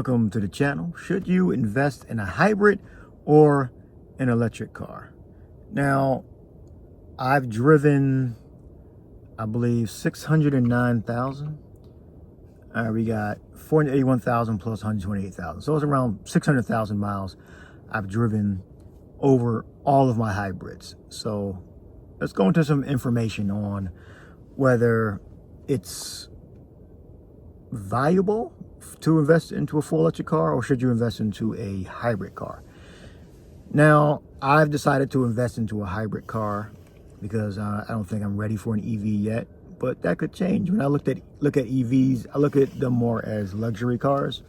Welcome to the channel. Should you invest in a hybrid or an electric car? Now, I've driven, I believe, 609,000. We got 481,000 plus 128,000. So it's around 600,000 miles I've driven over all of my hybrids. So let's go into some information on whether it's valuable to invest into a full electric car or should you invest into a hybrid car. Now, I've decided to invest into a hybrid car because I don't think I'm ready for an EV yet, but that could change. When I look at EVs, I look at them more as luxury cars,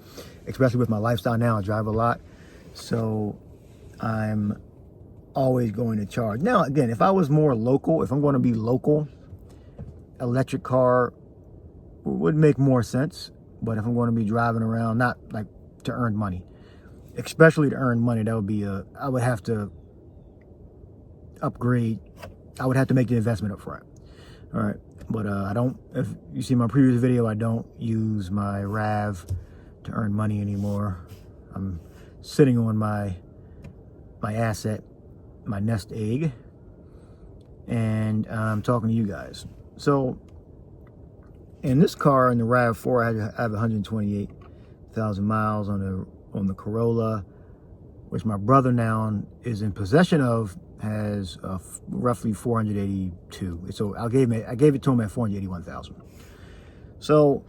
especially with my lifestyle now. I drive a lot, so I'm always going to charge. Now, again, if I was more local, if I'm going to be local, electric car would make more sense. But if I'm going to be driving around, not like to earn money, especially to earn money, that would be I would have to upgrade. I would have to make the investment up front. All right. But I don't, if you see my previous video, I don't use my RAV to earn money anymore. I'm sitting on my asset, my nest egg, and I'm talking to you guys. So in this car, in the RAV4, I have 128,000 miles on the Corolla, which my brother now is in possession of, has roughly 482. So I gave it to him at 481,000. So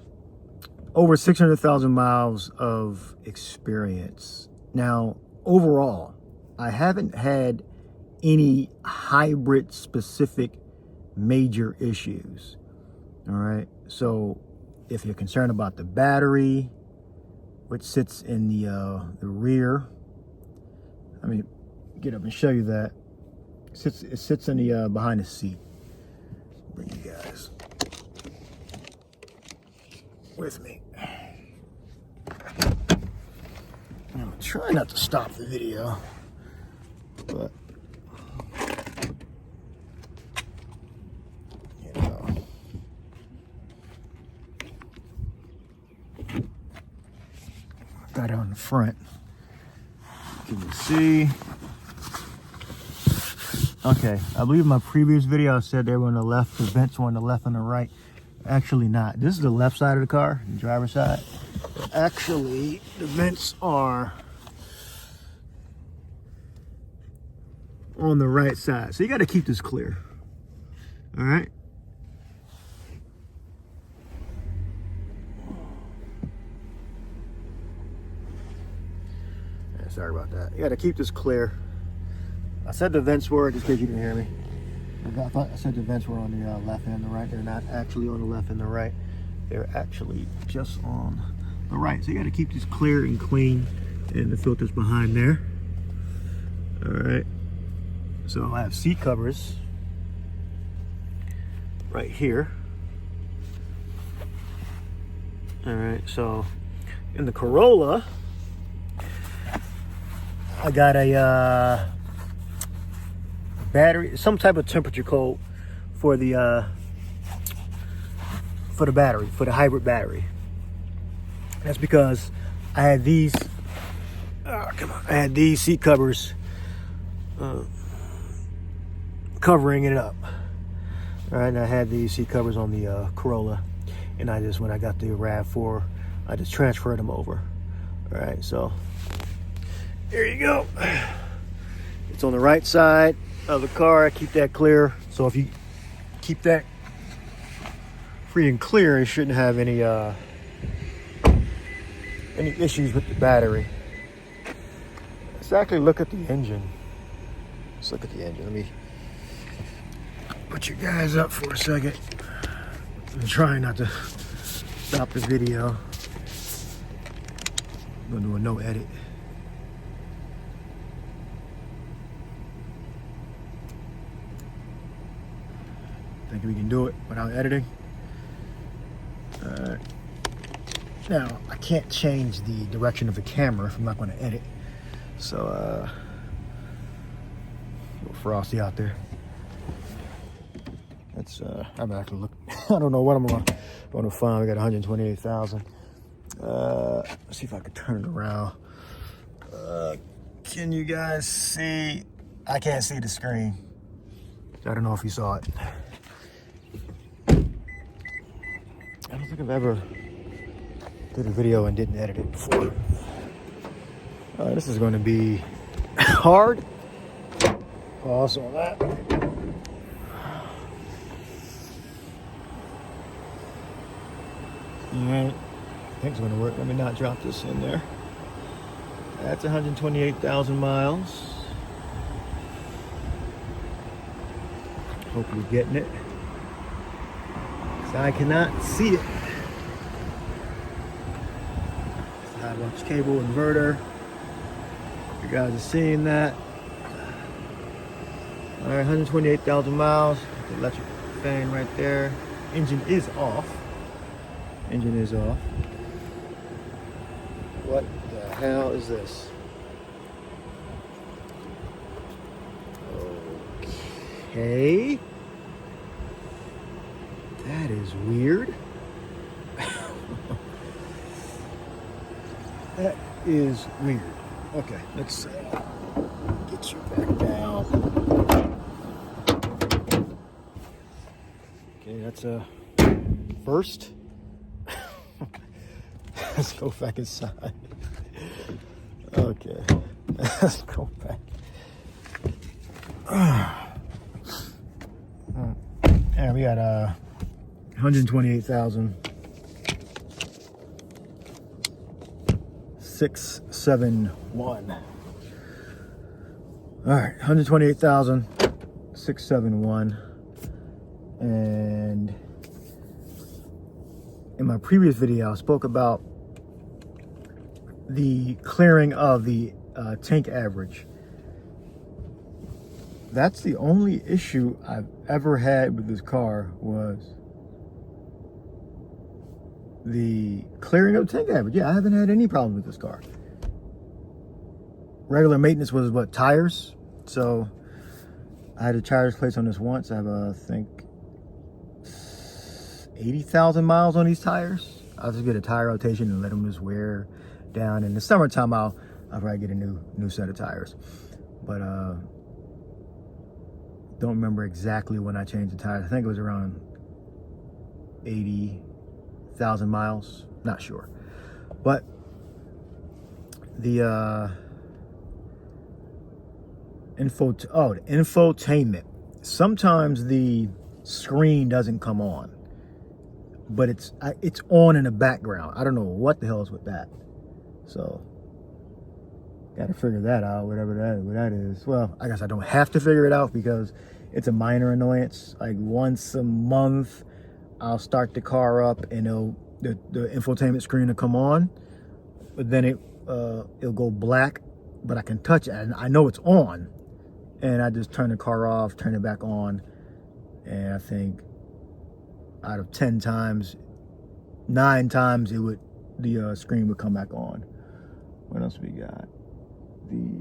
over 600,000 miles of experience. Now, overall, I haven't had any hybrid specific major issues. All right. So if you're concerned about the battery, which sits in the rear, let me get up and show you that. It sits in the behind the seat. Bring you guys with me. I'm trying not to stop the video, but got it on the front. Can you see? Okay, I believe in my previous video I said they were on the left, the vents were on the left and the right. Actually not. This is the left side of the car, the driver's side. Actually, the vents are on the right side. So you got to keep this clear. All right. Sorry about that. You got to keep this clear. I said the vents were, just in case you didn't hear me. I said the vents were on the left and the right. They're not actually on the left and the right. They're actually just on the right. So you got to keep this clear and clean, and the filter's behind there. All right. So I have seat covers right here. All right. So in the Corolla, I got a battery, some type of temperature code for the battery, for the hybrid battery. That's because I had these. I had these seat covers covering it up. All right, and I had these seat covers on the Corolla, and when I got the RAV4, I just transferred them over. All right, so there you go. It's on the right side of the car. I keep that clear. So if you keep that free and clear, you shouldn't have any issues with the battery. Let's actually look at the engine. Let's look at the engine. Let me put you guys up for a second. I'm trying not to stop the video. I'm gonna do a no edit. Think we can do it without editing. Now, I can't change the direction of the camera if I'm not going to edit. So, a little frosty out there. That's I'm not gonna look. I don't know what I'm gonna find. We got 128,000. Let's see if I can turn it around. Can you guys see? I can't see the screen. I don't know if you saw it. I don't think I've ever did a video and didn't edit it before. This is going to be hard. Pause on that. Alright, I think it's going to work. Let me not drop this in there. That's 128,000 miles. Hope you're getting it. 'Cause I cannot see it. It's a high voltage cable inverter. You guys are seeing that. Alright, 128,000 miles. The electric fan right there. Engine is off. Engine is off. What the hell is this? Okay. That is weird. That is weird. Okay, let's get you back down. Okay, that's a first. Let's go back inside. Okay, let's go back. And we got 128,671. All right, 128,671. And in my previous video, I spoke about the clearing of the tank average. That's the only issue I've ever had with this car, was the clearing of the tank average. Yeah, I haven't had any problem with this car. Regular maintenance was what, tires? So I had a tires placed on this once. I have I think 80,000 miles on these tires. I'll just get a tire rotation and let them just wear down. In the summertime, I'll probably get a new set of tires. But don't remember exactly when I changed the tires. I think it was around 80,000 miles. Not sure. But the infotainment. Sometimes the screen doesn't come on, but it's on in the background. I don't know what the hell is with that. So got to figure that out, whatever that is. Well, I guess I don't have to figure it out because it's a minor annoyance. Like once a month, I'll start the car up and the infotainment screen will come on, but then it'll go black, but I can touch it and I know it's on, and I just turn the car off, turn it back on, and I think out of 10 times, 9 times the screen would come back on. What else we got? The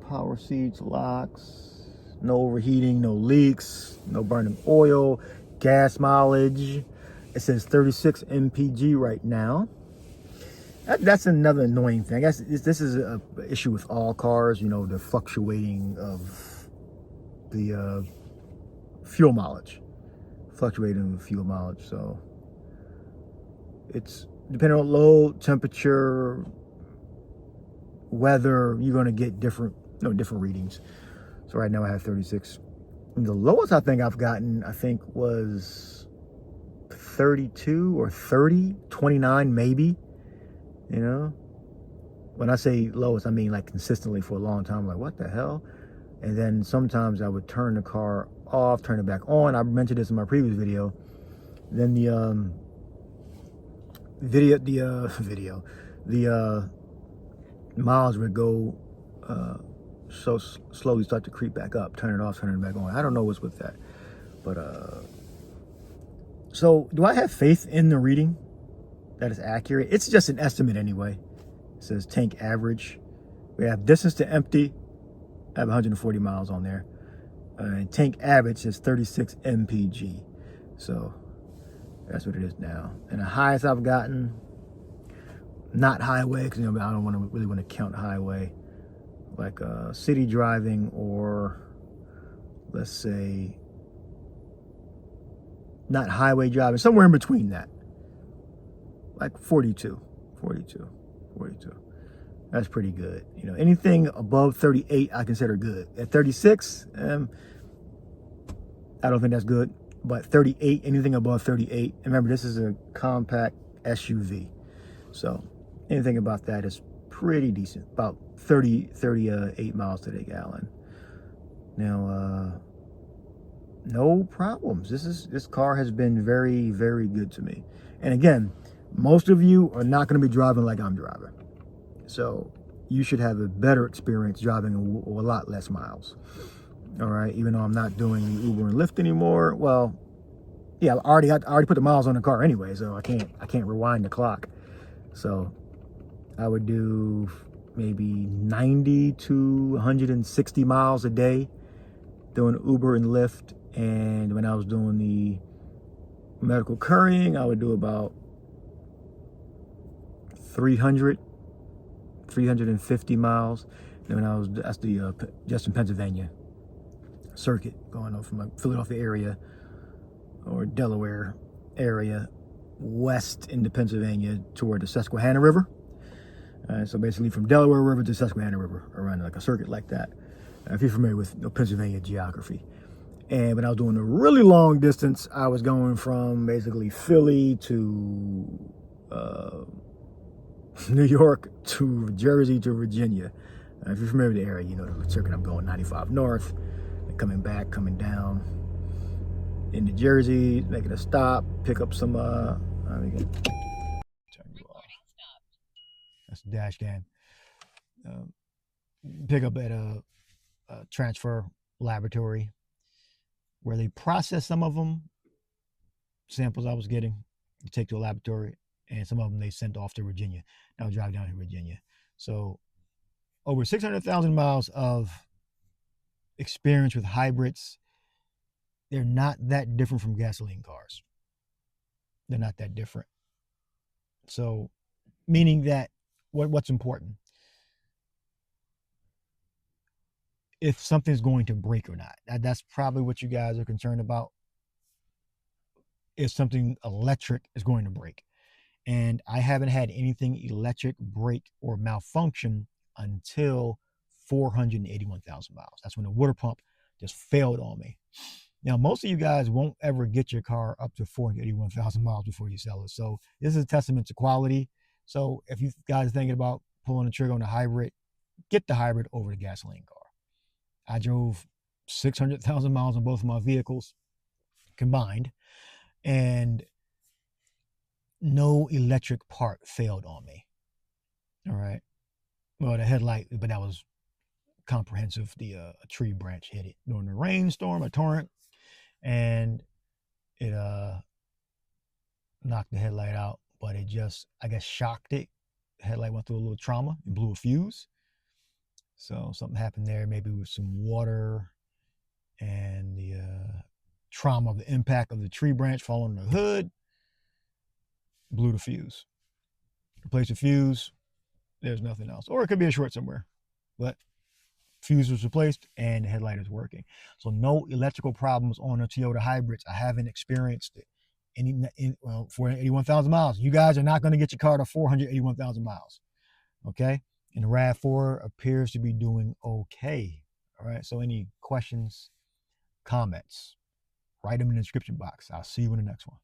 power seats, locks, no overheating, no leaks, no burning oil, gas mileage. It says 36 mpg right now. That's another annoying thing. I guess this is an issue with all cars, you know, the fluctuating of the fuel mileage. Fluctuating fuel mileage. So it's depending on load, temperature, weather, you're going to get different readings. So right now I have 36. And the lowest I think I've gotten, was 32 or 30, 29 maybe. You know, when I say lowest, I mean like consistently for a long time. I'm like, what the hell? And then sometimes I would turn the car off, turn it back on. I mentioned this in my previous video. Then the miles would go so slowly start to creep back up, turn it off, turn it back on. I don't know what's with that. But so do I have faith in the reading that is accurate? It's just an estimate anyway. It says tank average. We have distance to empty. I have 140 miles on there. And tank average is 36 mpg. So that's what it is now. And the highest I've gotten not highway, because I don't really want to count highway, like city driving, or let's say not highway driving, somewhere in between that, like 42. That's pretty good. Anything above 38 I consider good. At 36, I don't think that's good. But 38, anything above 38, and remember, this is a compact SUV, so anything about that is pretty decent. About 38 miles to the gallon. Now, no problems. This car has been very, very good to me. And again, most of you are not going to be driving like I'm driving, so you should have a better experience driving a lot less miles. All right, even though I'm not doing Uber and Lyft anymore. Well, yeah, I already put the miles on the car anyway, so I can't rewind the clock. So I would do maybe 90 to 160 miles a day doing Uber and Lyft. And when I was doing the medical couriering, I would do about 350 miles. And that's the Justin, Pennsylvania circuit, going on from like Philadelphia area or Delaware area west into Pennsylvania toward the Susquehanna River. So basically from Delaware River to Susquehanna River, around like a circuit like that. If you're familiar with Pennsylvania geography. And when I was doing a really long distance, I was going from basically Philly to New York to Jersey to Virginia. If you're familiar with the area, you know the circuit I'm going, 95 north, coming back, coming down into Jersey, making a stop, pick up some, turn you off. That's the dash cam. Pick up at a transfer laboratory where they process some of them, samples I was getting, to take to a laboratory, and some of them they sent off to Virginia. Now I'll drive down to Virginia. So over 600,000 miles of experience with hybrids. They're not that different from gasoline cars. They're not that different. So, meaning that what's important? If something's going to break or not. That's probably what you guys are concerned about. If something electric is going to break. And I haven't had anything electric break or malfunction until 481,000 miles. That's when the water pump just failed on me. Now, most of you guys won't ever get your car up to 481,000 miles before you sell it. So this is a testament to quality. So if you guys are thinking about pulling the trigger on a hybrid, get the hybrid over the gasoline car. I drove 600,000 miles on both of my vehicles combined, and no electric part failed on me. All right. Well, the headlight, but that was comprehensive. A tree branch hit it during a rainstorm, a torrent, and it knocked the headlight out. But it just, I guess, shocked it. The headlight went through a little trauma and blew a fuse. So something happened there, maybe with some water and the trauma of the impact of the tree branch falling on the hood, blew the fuse. Replace the fuse, there's nothing else. Or it could be a short somewhere, but fuse was replaced and the headlight is working. So no electrical problems on the Toyota hybrids. I haven't experienced it. 481,000 miles. You guys are not going to get your car to 481,000 miles. Okay? And the RAV4 appears to be doing okay. All right? So any questions, comments, write them in the description box. I'll see you in the next one.